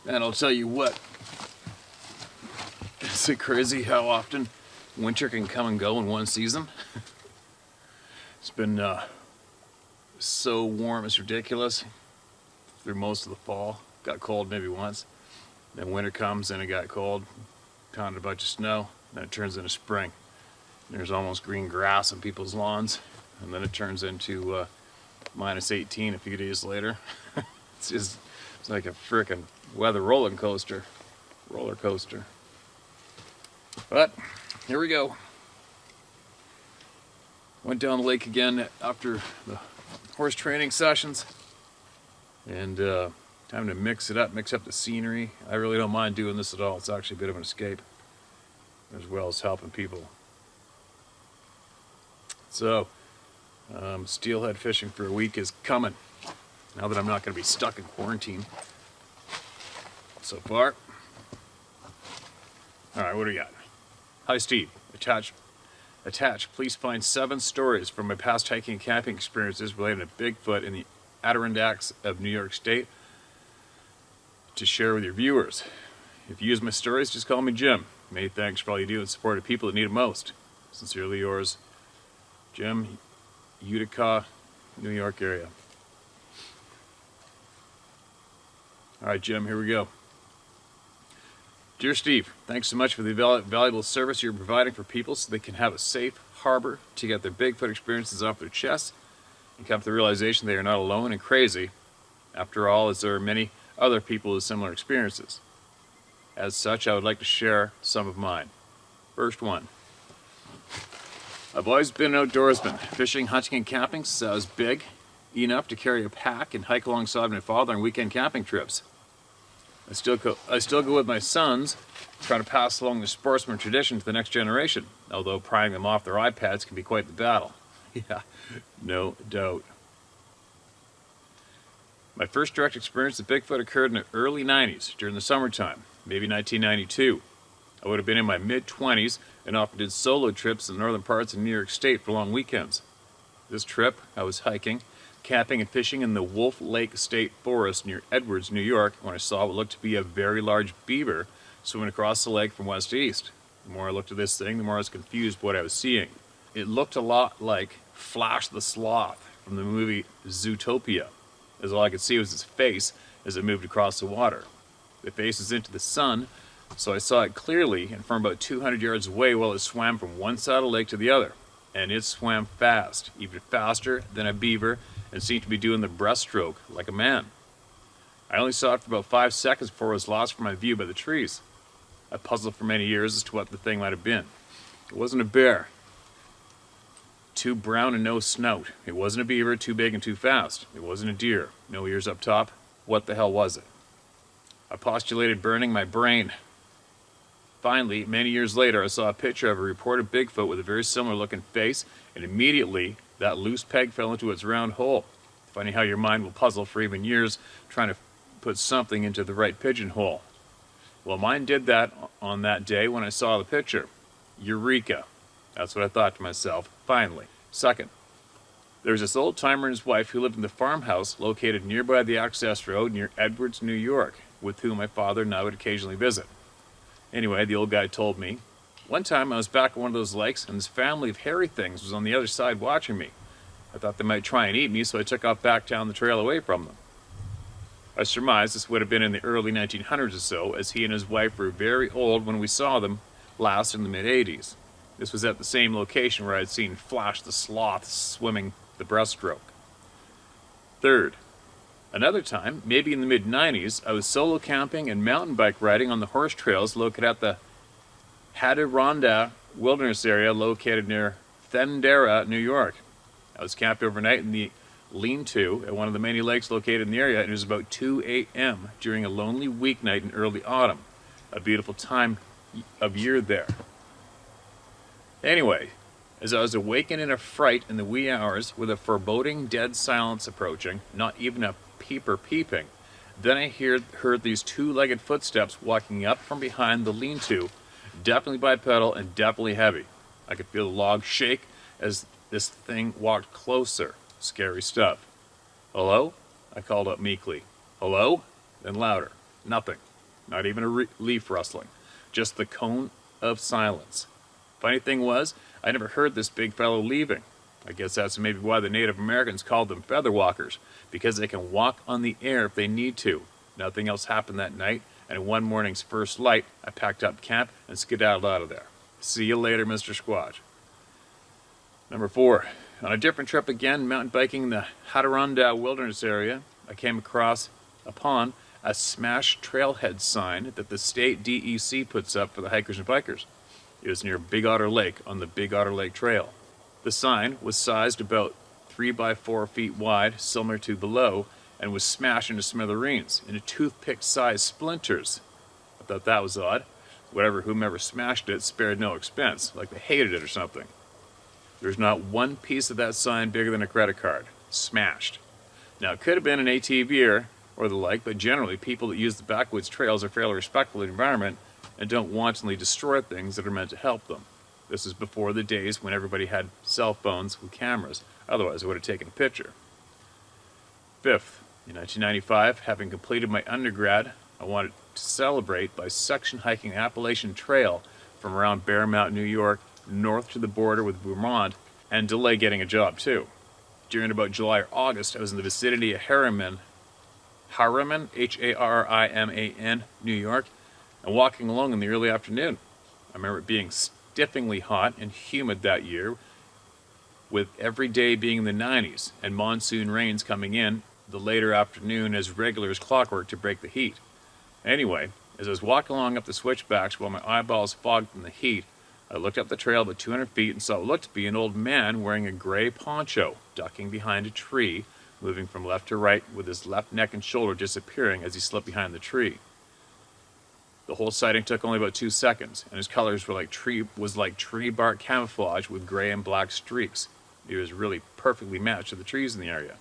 And I'll tell you what, is it crazy how often winter can come and go in one season? It's been so warm, it's ridiculous. Through most of the fall, got cold maybe once. Then winter comes and it got cold, pounded a bunch of snow, then it turns into spring. There's almost green grass on people's lawns, and then it turns into minus 18 a few days later. It's like a frickin' weather roller coaster. But here we go. Went down the lake again after the horse training sessions, and time to mix up the scenery. I really don't mind doing this at all. It's actually a bit of an escape, as well as helping people. So, steelhead fishing for a week is coming, now that I'm not going to be stuck in quarantine so far. Alright, what do we got? Hi Steve, attached, please find 7 stories from my past hiking and camping experiences related to Bigfoot in the Adirondacks of New York State to share with your viewers. If you use my stories, just call me Jim. Many thanks for all you do in support of people that need it most. Sincerely yours, Jim, Utica, New York area. Alright Jim, here we go. Dear Steve, thanks so much for the valuable service you're providing for people so they can have a safe harbor to get their Bigfoot experiences off their chests and come to the realization they are not alone and crazy. After all, as there are many other people with similar experiences. As such, I would like to share some of mine. First one. I've always been an outdoorsman, fishing, hunting, and camping since I was big enough to carry a pack and hike alongside my father on weekend camping trips. I still go with my sons, trying to pass along the sportsman tradition to the next generation, although prying them off their iPads can be quite the battle. Yeah, no doubt. My first direct experience with Bigfoot occurred in the early 90s, during the summertime, maybe 1992. I would have been in my mid-20s and often did solo trips in the northern parts of New York State for long weekends. This trip, I was hiking, camping, and fishing in the Wolf Lake State Forest near Edwards, New York, when I saw what looked to be a very large beaver swimming across the lake from west to east. The more I looked at this thing, the more I was confused by what I was seeing. It looked a lot like Flash the Sloth from the movie Zootopia, as all I could see was its face as it moved across the water. The face was into the sun, so I saw it clearly and from about 200 yards away while it swam from one side of the lake to the other. And it swam fast, even faster than a beaver, and seemed to be doing the breaststroke like a man. I only saw it for about 5 seconds before it was lost from my view by the trees. I puzzled for many years as to what the thing might have been. It wasn't a bear. Too brown and no snout. It wasn't a beaver, too big and too fast. It wasn't a deer. No ears up top. What the hell was it? I postulated burning my brain. Finally, many years later, I saw a picture of a reported Bigfoot with a very similar looking face, and immediately that loose peg fell into its round hole. Funny how your mind will puzzle for even years trying to put something into the right pigeonhole. Well, mine did that on that day when I saw the picture. Eureka. That's what I thought to myself, finally. Second, there was this old timer and his wife who lived in the farmhouse located nearby the access road near Edwards, New York, with whom my father and I would occasionally visit. Anyway, the old guy told me, one time I was back at one of those lakes and this family of hairy things was on the other side watching me. I thought they might try and eat me, so I took off back down the trail away from them. I surmise this would have been in the early 1900s or so, as he and his wife were very old when we saw them last in the mid-80s. This was at the same location where I had seen Flash the Sloth swimming the breaststroke. Third, another time, maybe in the mid-90s, I was solo camping and mountain bike riding on the horse trails located at the Adirondack Wilderness area located near Thendara, New York. I was camped overnight in the lean-to at one of the many lakes located in the area, and it was about 2 a.m. during a lonely weeknight in early autumn. A beautiful time of year there. Anyway, as I was awakened in a fright in the wee hours with a foreboding dead silence approaching, not even a peeper peeping, then I heard these 2-legged footsteps walking up from behind the lean-to, definitely bipedal and definitely heavy. I could feel the log shake as this thing walked closer. Scary stuff. Hello? I called up meekly. Hello? Then louder. Nothing. Not even a leaf rustling. Just the cone of silence. Funny thing was, I never heard this big fellow leaving. I guess that's maybe why the Native Americans called them feather walkers, because they can walk on the air if they need to. Nothing else happened that night, and in one morning's first light, I packed up camp and skedaddled out of there. See you later, Mr. Squatch. Number 4. On a different trip again, mountain biking in the Adirondack Wilderness area, I came upon a smashed trailhead sign that the state DEC puts up for the hikers and bikers. It was near Big Otter Lake on the Big Otter Lake Trail. The sign was sized about 3 by 4 feet wide, similar to below, and was smashed into smithereens, into toothpick-sized splinters. I thought that was odd. Whomever smashed it spared no expense, like they hated it or something. There's not one piece of that sign bigger than a credit card. Smashed. Now, it could have been an ATV or the like, but generally people that use the backwoods trails are fairly respectful of the environment and don't wantonly destroy things that are meant to help them. This is before the days when everybody had cell phones with cameras. Otherwise, I would have taken a picture. 5th, in 1995, having completed my undergrad, I wanted to celebrate by section hiking the Appalachian Trail from around Bear Mountain, New York, north to the border with Vermont, and delay getting a job too. During about July or August, I was in the vicinity of Harriman, H-A-R-R-I-M-A-N, New York, and walking along in the early afternoon. I remember it being stiffingly hot and humid that year, with every day being in the 90s, and monsoon rains coming in the later afternoon as regular as clockwork to break the heat. Anyway, as I was walking along up the switchbacks while my eyeballs fogged from the heat, I looked up the trail about 200 feet and saw what looked to be an old man wearing a gray poncho, ducking behind a tree, moving from left to right with his left neck and shoulder disappearing as he slipped behind the tree. The whole sighting took only about 2 seconds, and his colors were like tree bark camouflage with gray and black streaks. He was really perfectly matched to the trees in the area.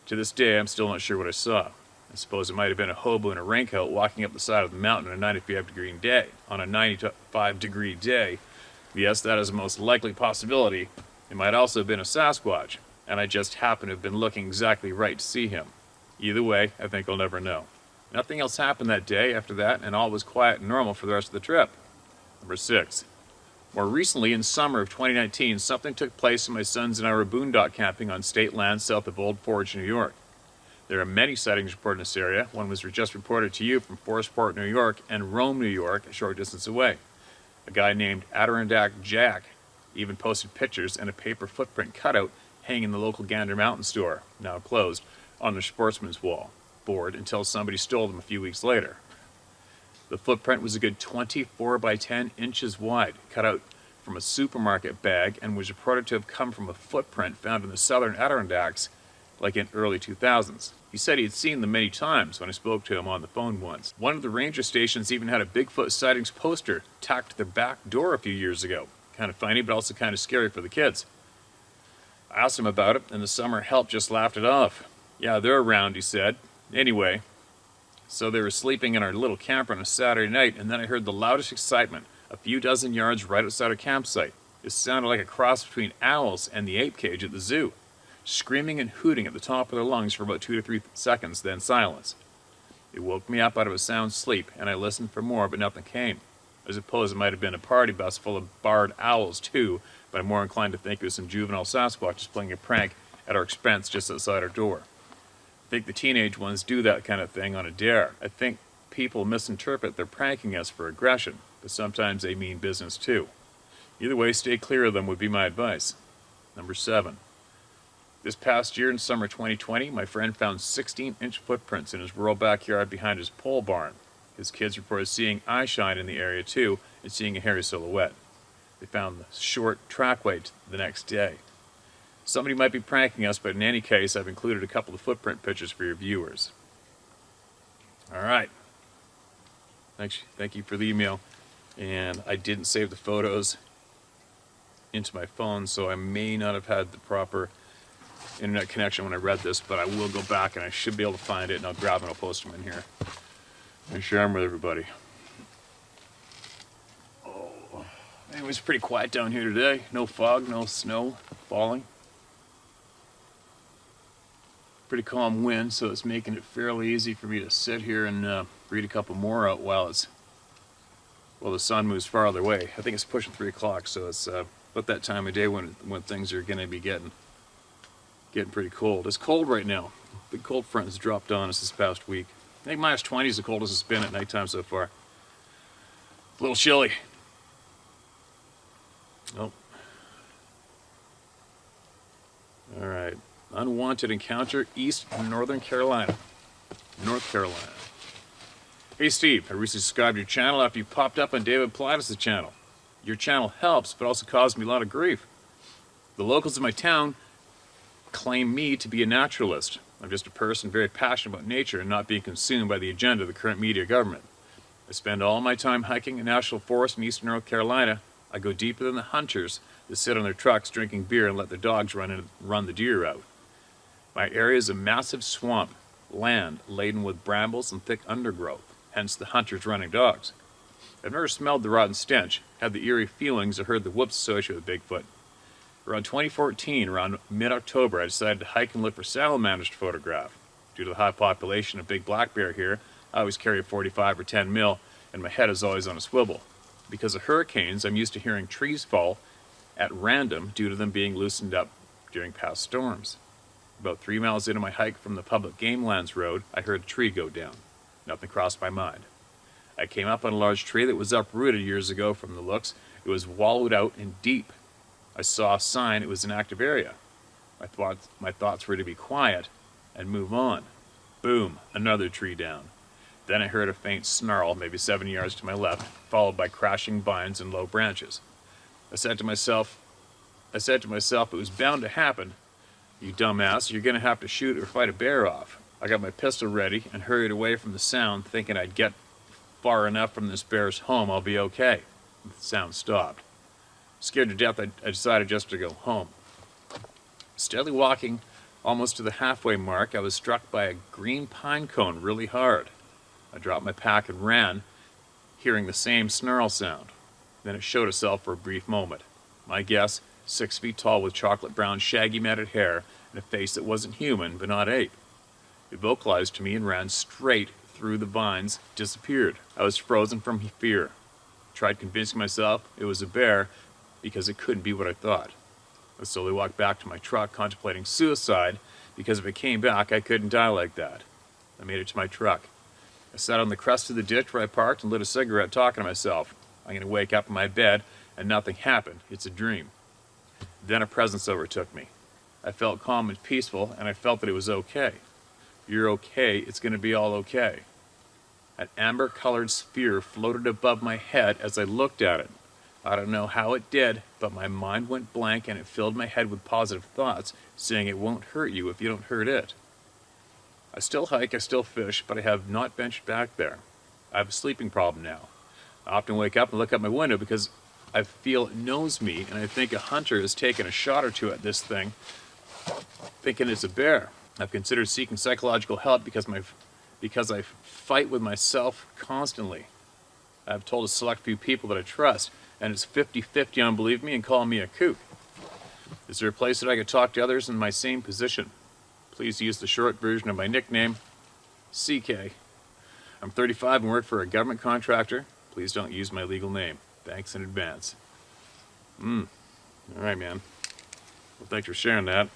To this day, I'm still not sure what I saw. I suppose it might have been a hobo in a raincoat walking up the side of the mountain on a 95-degree day. Yes, that is the most likely possibility. It might also have been a Sasquatch, and I just happened to have been looking exactly right to see him. Either way, I think I'll never know. Nothing else happened that day after that, and all was quiet and normal for the rest of the trip. Number 6. More recently, in summer of 2019, something took place when my sons and I were boondock camping on state land south of Old Forge, New York. There are many sightings reported in this area. One was just reported to you from Forestport, New York, and Rome, New York, a short distance away. A guy named Adirondack Jack even posted pictures and a paper footprint cutout hanging in the local Gander Mountain store, now closed, on the sportsman's wall board until somebody stole them a few weeks later. The footprint was a good 24 by 10 inches wide, cut out from a supermarket bag, and was reported to have come from a footprint found in the southern Adirondacks like in early 2000s. He said he had seen them many times when I spoke to him on the phone once. One of the ranger stations even had a Bigfoot sightings poster tacked to their back door a few years ago. Kind of funny, but also kind of scary for the kids. I asked him about it, and the summer help just laughed it off. Yeah, they're around, he said. Anyway, so they were sleeping in our little camper on a Saturday night, and then I heard the loudest excitement a few dozen yards right outside our campsite. It sounded like a cross between owls and the ape cage at the zoo. Screaming and hooting at the top of their lungs for about 2 to 3 seconds, then silence. It woke me up out of a sound sleep, and I listened for more, but nothing came. I suppose it might have been a party bus full of barred owls, too, but I'm more inclined to think it was some juvenile Sasquatches playing a prank at our expense just outside our door. I think the teenage ones do that kind of thing on a dare. I think people misinterpret they're pranking us for aggression, but sometimes they mean business, too. Either way, stay clear of them would be my advice. Number 7. This past year in summer 2020, my friend found 16-inch footprints in his rural backyard behind his pole barn. His kids reported seeing eye shine in the area too, and seeing a hairy silhouette. They found the short trackway the next day. Somebody might be pranking us, but in any case, I've included a couple of footprint pictures for your viewers. All right. Thank you for the email. And I didn't save the photos into my phone, so I may not have had the proper internet connection when I read this, but I will go back and I should be able to find it, and I'll grab it and I'll post them in here and share them with everybody. Oh, anyway, it's pretty quiet down here today. No fog, no snow falling. Pretty calm wind, so it's making it fairly easy for me to sit here and read a couple more out while the sun moves farther away. I think it's pushing 3 o'clock, so it's about that time of day when things are going to be getting pretty cold. It's cold right now. Big cold front has dropped on us this past week. I think minus 20 is the coldest it's been at nighttime so far. A little chilly. Oh. Alright. Unwanted encounter, East Northern Carolina. North Carolina. Hey Steve, I recently subscribed to your channel after you popped up on David Pilatus' channel. Your channel helps, but also caused me a lot of grief. The locals in my town claim me to be a naturalist. I'm just a person very passionate about nature and not being consumed by the agenda of the current media government. I spend all my time hiking in national forest in eastern North Carolina. I go deeper than the hunters that sit on their trucks drinking beer and let their dogs run the deer out. My area is a massive swamp, land laden with brambles and thick undergrowth, hence the hunters running dogs. I've never smelled the rotten stench, had the eerie feelings, or heard the whoops associated with Bigfoot. Around 2014, around mid-October, I decided to hike and look for salamanders to photograph. Due to the high population of big black bear here, I always carry a 45 or 10 mil, and my head is always on a swivel. Because of hurricanes, I'm used to hearing trees fall at random due to them being loosened up during past storms. About 3 miles into my hike from the public game lands road, I heard a tree go down. Nothing crossed my mind. I came up on a large tree that was uprooted years ago from the looks. It was wallowed out and deep. I saw a sign it was an active area. My thoughts were to be quiet and move on. Boom, another tree down. Then I heard a faint snarl, maybe 7 yards to my left, followed by crashing vines and low branches. I said to myself, it was bound to happen. You dumbass, you're going to have to shoot or fight a bear off. I got my pistol ready and hurried away from the sound, thinking I'd get far enough from this bear's home, I'll be okay. The sound stopped. Scared to death, I decided just to go home. Steadily walking almost to the halfway mark, I was struck by a green pine cone really hard. I dropped my pack and ran, hearing the same snarl sound. Then it showed itself for a brief moment. My guess, 6 feet tall with chocolate brown shaggy matted hair and a face that wasn't human but not ape. It vocalized to me and ran straight through the vines, disappeared. I was frozen from fear. Tried convincing myself it was a bear because it couldn't be what I thought. I slowly walked back to my truck, contemplating suicide, because if it came back, I couldn't die like that. I made it to my truck. I sat on the crest of the ditch where I parked and lit a cigarette, talking to myself. I'm going to wake up in my bed, and nothing happened. It's a dream. Then a presence overtook me. I felt calm and peaceful, and I felt that it was okay. You're okay. It's going to be all okay. An amber-colored sphere floated above my head as I looked at it. I don't know how it did, but my mind went blank and it filled my head with positive thoughts, saying it won't hurt you if you don't hurt it. I still hike, I still fish, but I have not ventured back there. I have a sleeping problem now. I often wake up and look out my window because I feel it knows me, and I think a hunter has taken a shot or two at this thing, thinking it's a bear. I've considered seeking psychological help because I fight with myself constantly. I've told a select few people that I trust, and it's 50-50 on believe me and calling me a kook. Is there a place that I could talk to others in my same position? Please use the short version of my nickname, CK. I'm 35 and work for a government contractor. Please don't use my legal name. Thanks in advance. Alright, man. Well, thanks for sharing that.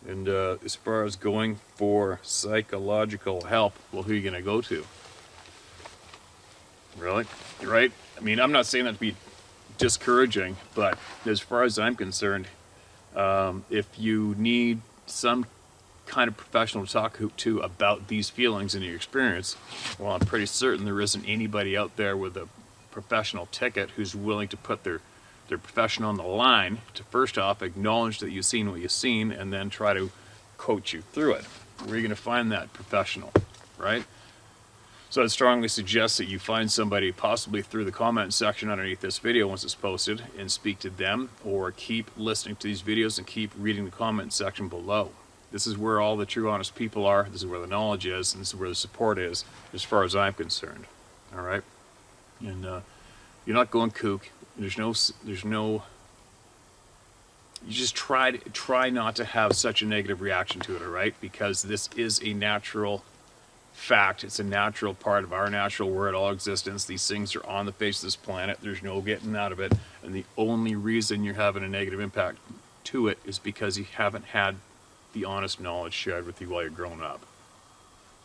And as far as going for psychological help, well, who are you going to go to? Really? Right? I mean, I'm not saying that to be discouraging, but as far as I'm concerned, if you need some kind of professional to talk to about these feelings and your experience, well, I'm pretty certain there isn't anybody out there with a professional ticket who's willing to put their profession on the line to first off acknowledge that you've seen what you've seen and then try to coach you through it. Where are you going to find that professional, right? So I'd strongly suggest that you find somebody possibly through the comment section underneath this video once it's posted and speak to them, or keep listening to these videos and keep reading the comment section below. This is where all the true honest people are, this is where the knowledge is, and this is where the support is as far as I'm concerned. All right? And you're not going kook. There's no you just try not to have such a negative reaction to it, all right? Because this is a natural fact. It's a natural part of our natural world, all existence. These things are on the face of this planet. There's no getting out of it. And the only reason you're having a negative impact to it is because you haven't had the honest knowledge shared with you while you're growing up.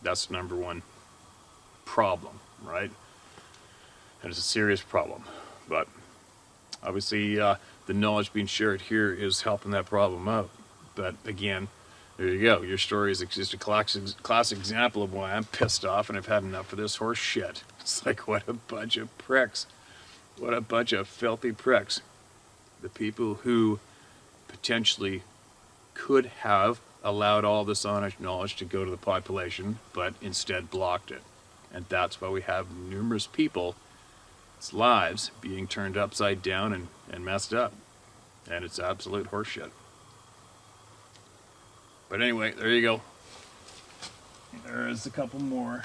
That's the number one problem, right? And it's a serious problem. But obviously, the knowledge being shared here is helping that problem out. But again, there you go. Your story is just a classic example of why I'm pissed off and I've had enough of this horse shit. It's like, what a bunch of pricks. What a bunch of filthy pricks. The people who potentially could have allowed all this honest knowledge to go to the population, but instead blocked it. And that's why we have numerous people's lives being turned upside down and messed up. And it's absolute horseshit. But anyway, there you go. There's a couple more.